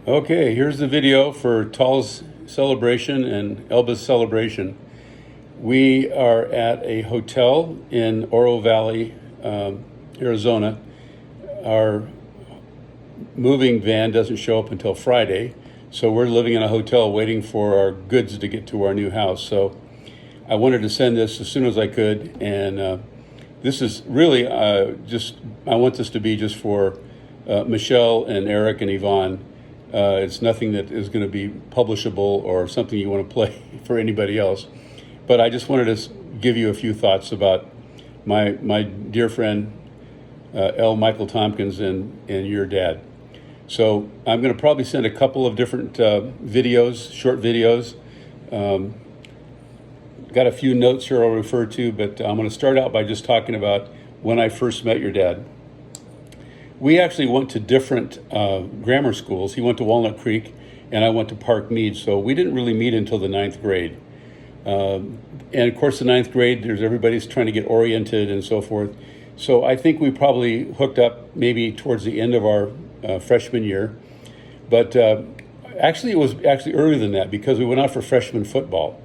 Okay, here's the video for Tal's celebration and Elba's celebration. We are at a hotel in Oro Valley, Arizona. Our moving van doesn't show up until Friday, so we're living in a hotel waiting for our goods to get to our new house. So I wanted to send this as soon as I could, and this is really I want this to be just for Michelle and Eric and Yvonne. It's nothing that is going to be publishable or something you want to play for anybody else. But I just wanted to give you a few thoughts about my dear friend, L. Michael Tompkins and your dad. So I'm going to probably send a couple of different videos, short videos. Got a few notes here I'll refer to, but I'm going to start out by just talking about when I first met your dad. We actually went to different grammar schools. He went to Walnut Creek, and I went to Park Mead. So we didn't really meet until the ninth grade. And of course, the ninth grade, everybody's trying to get oriented and so forth. So I think we probably hooked up maybe towards the end of our freshman year. But actually, it was actually earlier than that because we went out for freshman football.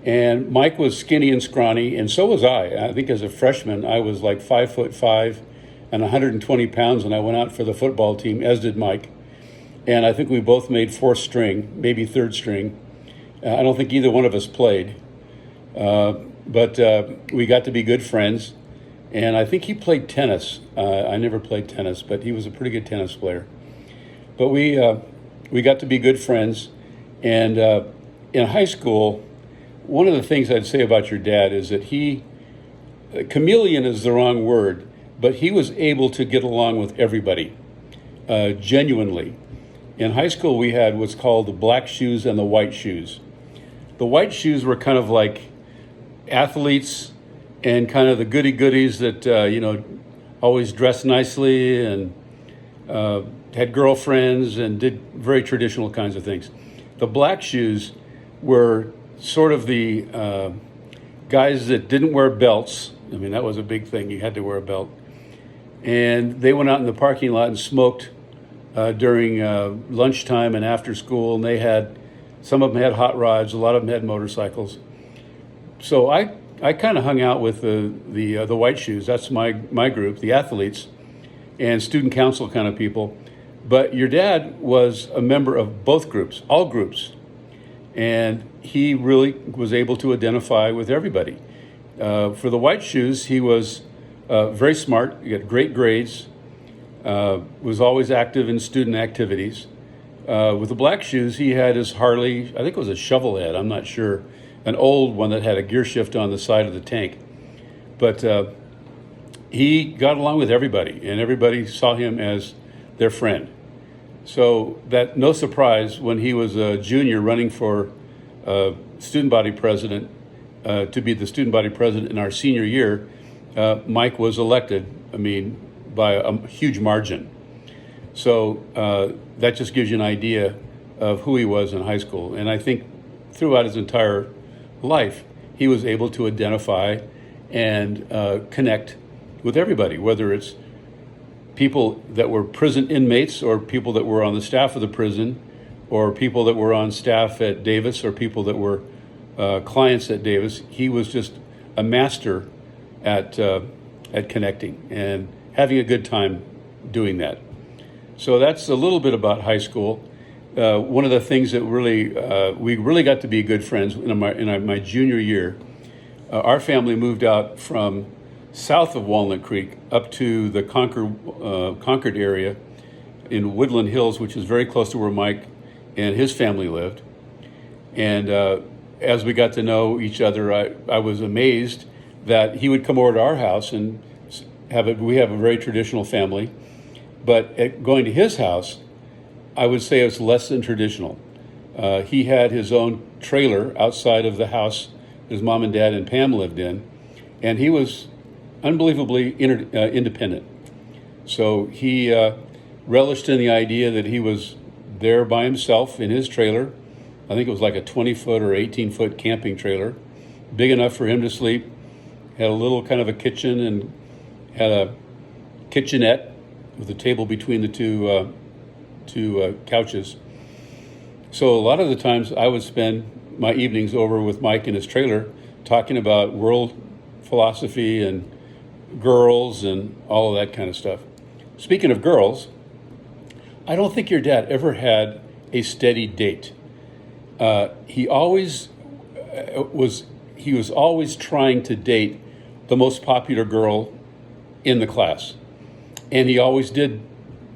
And Mike was skinny and scrawny, and so was I. I think as a freshman, I was like 5'5" and 120 pounds, and I went out for the football team, as did Mike. And I think we both made fourth string, maybe third string. I don't think either one of us played. But we got to be good friends. And I think he played tennis. I never played tennis, but he was a pretty good tennis player. But we got to be good friends. And in high school, one of the things I'd say about your dad is that chameleon is the wrong word, but he was able to get along with everybody, genuinely. In high school, we had what's called the black shoes and the white shoes. The white shoes were kind of like athletes and kind of the goody-goodies that, always dressed nicely and had girlfriends and did very traditional kinds of things. The black shoes were sort of the guys that didn't wear belts. I mean, that was a big thing. You had to wear a belt. And they went out in the parking lot and smoked during lunchtime and after school. And some of them had hot rods, a lot of them had motorcycles. So I kind of hung out with the white shoes. That's my group, the athletes and student council kind of people. But your dad was a member of both groups, all groups. And he really was able to identify with everybody. For the white shoes, he was very smart. He got great grades, was always active in student activities. With the black shoes, he had his Harley, I think it was a shovel head, I'm not sure, an old one that had a gear shift on the side of the tank. But he got along with everybody, and everybody saw him as their friend. So that no surprise when he was a junior running for student body president, to be the student body president in our senior year, Mike was elected, by a huge margin. So that just gives you an idea of who he was in high school. And I think throughout his entire life, he was able to identify and connect with everybody, whether it's people that were prison inmates or people that were on the staff of the prison or people that were on staff at Davis or people that were clients at Davis. He was just a master at connecting and having a good time doing that. So that's a little bit about high school. One of the things that we really got to be good friends in my junior year. Our family moved out from south of Walnut Creek up to the Concord area in Woodland Hills, which is very close to where Mike and his family lived. And as we got to know each other, I was amazed that he would come over to our house and we have a very traditional family. But going to his house, I would say it was less than traditional. He had his own trailer outside of the house his mom and dad and Pam lived in, and he was unbelievably independent. So he relished in the idea that he was there by himself in his trailer. I think it was like a 20-foot or 18-foot camping trailer, big enough for him to sleep, had a little kind of a kitchen and had a kitchenette with a table between the two couches. So a lot of the times I would spend my evenings over with Mike in his trailer talking about world philosophy and girls and all of that kind of stuff. Speaking of girls, I don't think your dad ever had a steady date. He always was always trying to date the most popular girl in the class, and he always did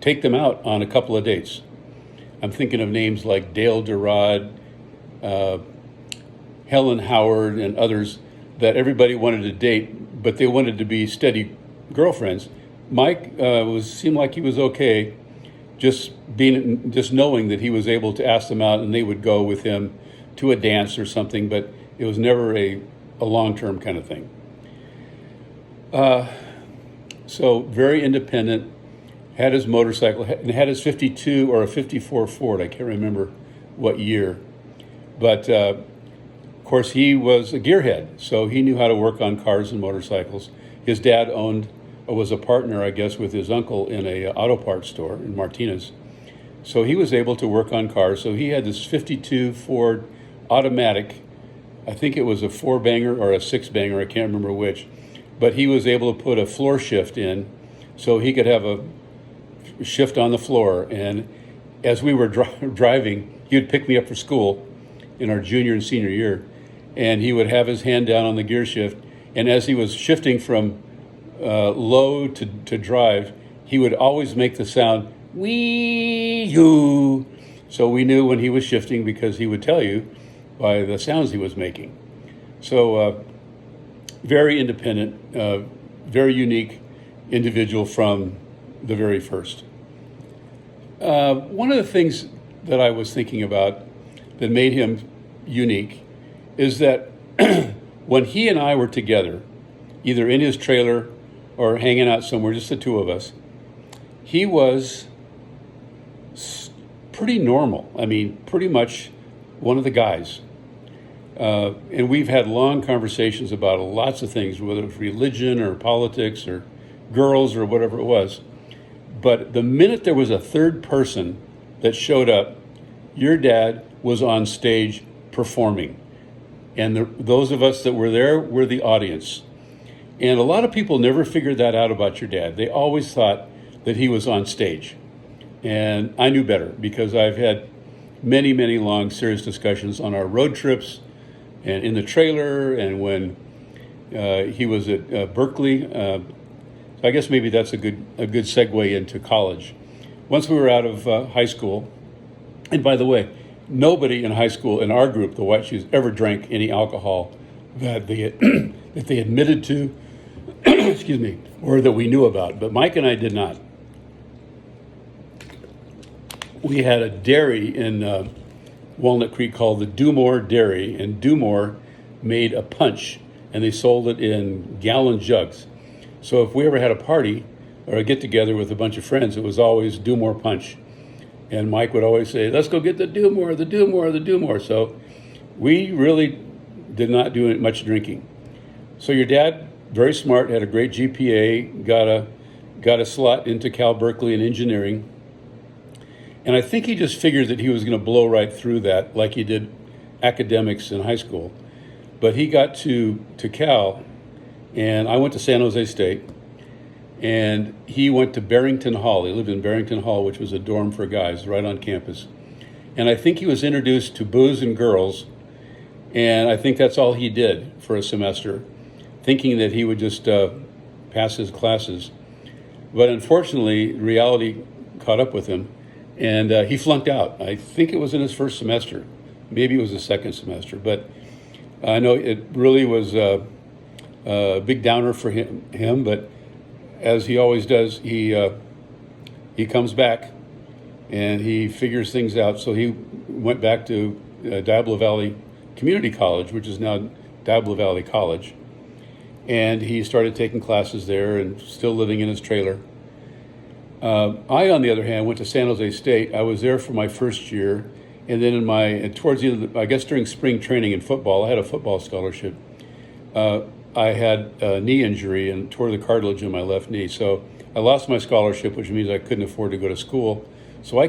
take them out on a couple of dates. I'm thinking of names like Dale Durad, Helen Howard, and others that everybody wanted to date, but they wanted to be steady girlfriends. Mike seemed like he was okay, just knowing that he was able to ask them out and they would go with him to a dance or something, but it was never a long-term kind of thing. So very independent, had his motorcycle, and had his 52 or a 54 Ford. I can't remember what year. But of course, he was a gearhead, so he knew how to work on cars and motorcycles. His dad was a partner, I guess, with his uncle in a auto parts store in Martinez. So he was able to work on cars. So he had this 52 Ford automatic. I think it was a 4-banger or a 6-banger, I can't remember which. But he was able to put a floor shift in so he could have a shift on the floor. And as we were driving, he would pick me up for school in our junior and senior year. And he would have his hand down on the gear shift. And as he was shifting from low to drive, he would always make the sound, wee-yoo. So we knew when he was shifting because he would tell you by the sounds he was making. So very independent, very unique individual from the very first. One of the things that I was thinking about that made him unique is that when he and I were together, either in his trailer or hanging out somewhere, just the two of us, he was pretty normal. I mean, pretty much one of the guys. And we've had long conversations about lots of things, whether it's religion or politics or girls or whatever it was. But the minute there was a third person that showed up, your dad was on stage performing. And those of us that were there were the audience. And a lot of people never figured that out about your dad. They always thought that he was on stage. And I knew better because I've had many, many long, serious discussions on our road trips and in the trailer and when he was at Berkeley. So I guess maybe that's a good segue into college. Once we were out of high school, and by the way, nobody in high school in our group, the White Shoes, ever drank any alcohol that they admitted to, excuse me, or that we knew about. But Mike and I did not. We had a dairy in Walnut Creek called the Dumore Dairy, and Dumore made a punch, and they sold it in gallon jugs. So if we ever had a party or a get-together with a bunch of friends, it was always Dumore Punch. And Mike would always say, let's go get the Dumore, the Dumore, the Dumore. So we really did not do much drinking. So your dad, very smart, had a great GPA, got a slot into Cal Berkeley in engineering. And I think he just figured that he was going to blow right through that like he did academics in high school. But he got to Cal, and I went to San Jose State, and he went to Barrington Hall. He lived in Barrington Hall, which was a dorm for guys right on campus. And I think he was introduced to booze and girls, and I think that's all he did for a semester, thinking that he would just pass his classes. But unfortunately, reality caught up with him, and he flunked out. I think it was in his first semester. Maybe it was the second semester. But I know it really was a big downer for him, but as he always does, he comes back and he figures things out. So he went back to Diablo Valley Community College, which is now Diablo Valley College. And he started taking classes there and still living in his trailer. I, on the other hand, went to San Jose State. I was there for my first year. And then towards the end I guess during spring training in football, I had a football scholarship. I had a knee injury and tore the cartilage in my left knee. So I lost my scholarship, which means I couldn't afford to go to school. So I